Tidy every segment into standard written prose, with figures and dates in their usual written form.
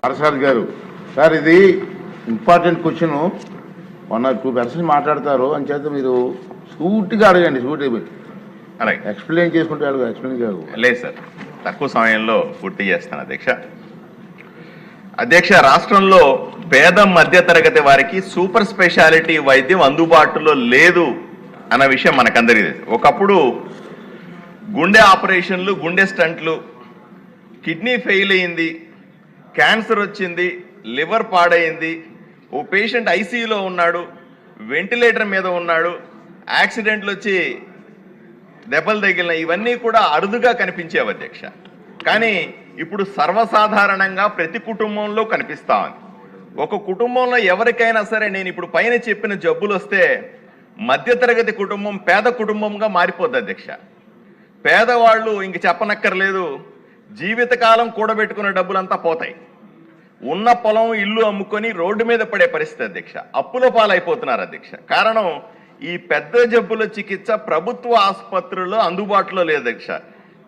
ఆర్సాద్ గారు సార్ ఇది important question 1 or 2 persons మాట్లాడతారు అని చేత మీరు సూటిగా అడగండి. అలాగే ఎక్స్ప్లెయిన్ చేసుకుంటే అడుగు. ఎక్స్ప్లెయిన్ కాదు లేదు సార్, తక్కువ సమయంలో పూర్తి చేస్తాను అధ్యక్ష. రాష్ట్రంలో పేద మధ్యతరగతి వారికి సూపర్ స్పెషాలిటీ వైద్యం అందుబాటులో లేదు అన్న విషయం మనకందరికీ తెలుసు. ఒకప్పుడు గుండె ఆపరేషన్లు, గుండె స్టంట్లు, కిడ్నీ ఫెయిల్ అయింది, క్యాన్సర్ వచ్చింది, లివర్ పాడైంది, ఓ పేషెంట్ ఐసీయూలో ఉన్నాడు, వెంటిలేటర్ మీద ఉన్నాడు, యాక్సిడెంట్లు వచ్చి దెబ్బలు తగిలిన, ఇవన్నీ కూడా అరుదుగా కనిపించేవి అధ్యక్ష. కానీ ఇప్పుడు సర్వసాధారణంగా ప్రతి కుటుంబంలో కనిపిస్తా ఉంది. ఒక కుటుంబంలో ఎవరికైనా సరే నేను ఇప్పుడు పైన చెప్పిన జబ్బులు వస్తే మధ్యతరగతి కుటుంబం పేద కుటుంబంగా మారిపోద్ది అధ్యక్ష. పేదవాళ్ళు ఇంక చెప్పనక్కర్లేదు, జీవితకాలం కూడబెట్టుకున్న డబ్బులంతా పోతాయి. ఉన్న పొలం, ఇల్లు అమ్ముకొని రోడ్డు మీద పడే పరిస్థితి అధ్యక్ష. అప్పుల పాలైపోతున్నారు అధ్యక్ష. కారణం ఈ పెద్ద జబ్బుల చికిత్స ప్రభుత్వ ఆసుపత్రుల్లో అందుబాటులో లేదు అధ్యక్ష.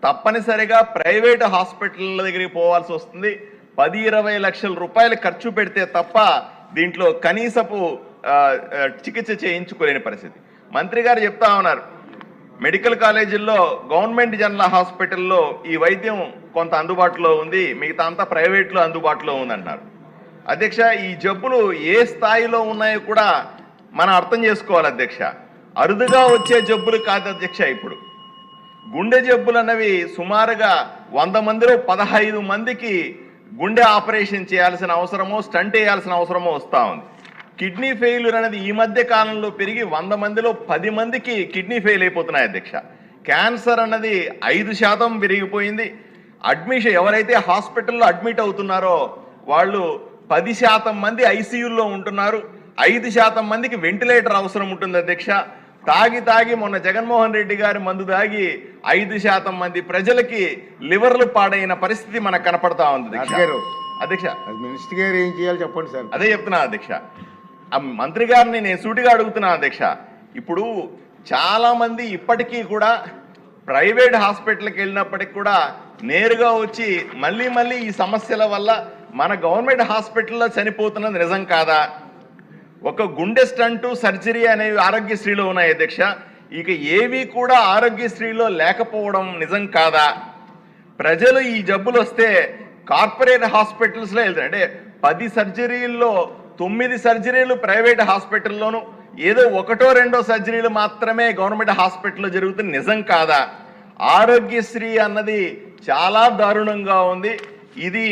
తప్పనిసరిగా ప్రైవేటు హాస్పిటల్ల దగ్గరికి పోవాల్సి వస్తుంది. 10-20 లక్షల రూపాయలు ఖర్చు పెడితే తప్ప దీంట్లో కనీసపు చికిత్స చేయించుకోలేని పరిస్థితి. మంత్రి గారు చెప్తా ఉన్నారు, మెడికల్ కాలేజీల్లో గవర్నమెంట్ జనరల్ హాస్పిటల్లో ఈ వైద్యం కొంత అందుబాటులో ఉంది, మిగతా అంతా ప్రైవేట్లో అందుబాటులో ఉందంటున్నారు అధ్యక్ష. ఈ జబ్బులు ఏ స్థాయిలో ఉన్నాయో కూడా మనం అర్థం చేసుకోవాలి అధ్యక్ష. అరుదుగా వచ్చే జబ్బులు కాదు అధ్యక్ష. ఇప్పుడు గుండె జబ్బులు అన్నవి సుమారుగా 100 మందిలో 15 మందికి గుండె ఆపరేషన్ చేయాల్సిన అవసరమో, స్టంట్ వేయాల్సిన అవసరమో వస్తూ ఉంది. కిడ్నీ ఫెయిల్యూర్ అనేది ఈ మధ్య కాలంలో పెరిగి 100 మందిలో 10 మందికి కిడ్నీ ఫెయిల్ అయిపోతున్నాయి అధ్యక్ష. క్యాన్సర్ అన్నది 5% పెరిగిపోయింది. అడ్మిషన్ ఎవరైతే హాస్పిటల్లో అడ్మిట్ అవుతున్నారో వాళ్ళు 10% మంది ఐసీయూల్లో ఉంటున్నారు. 5% మందికి వెంటిలేటర్ అవసరం ఉంటుంది అధ్యక్ష. తాగి మొన్న జగన్మోహన్ రెడ్డి గారి మందు తాగి 5% మంది ప్రజలకి లివర్లు పాడైన పరిస్థితి మనకు కనపడతా ఉంది అధ్యక్ష. మినిస్టర్ గారు ఏం చేయాలి చెప్పండి సార్. అదే చెప్తున్నా అధ్యక్ష. ఆ మంత్రి గారిని నేను సూటిగా అడుగుతున్నా అధ్యక్ష. ఇప్పుడు చాలా మంది ఇప్పటికీ కూడా ప్రైవేట్ హాస్పిటల్కి వెళ్ళినప్పటికి కూడా నేరుగా వచ్చి మళ్ళీ ఈ సమస్యల వల్ల మన గవర్నమెంట్ హాస్పిటల్లో చనిపోతున్నది నిజం కాదా? ఒక గుండె స్టంటు, సర్జరీ అనేవి ఆరోగ్యశ్రీలో ఉన్నాయి అధ్యక్ష. ఇక ఏవి కూడా ఆరోగ్యశ్రీలో లేకపోవడం నిజం కాదా? ప్రజలు ఈ జబ్బులు వస్తే కార్పొరేట్ హాస్పిటల్స్లో వెళ్తారు. అంటే 10 సర్జరీల్లో 9 సర్జరీలు ప్రైవేట్ హాస్పిటల్లోనూ, ఏదో 1-2 సర్జరీలు మాత్రమే గవర్నమెంట్ హాస్పిటల్లో జరుగుతుంది నిజం కాదా? ఆరోగ్యశ్రీ అన్నది చాలా దారుణంగా ఉంది. ఇది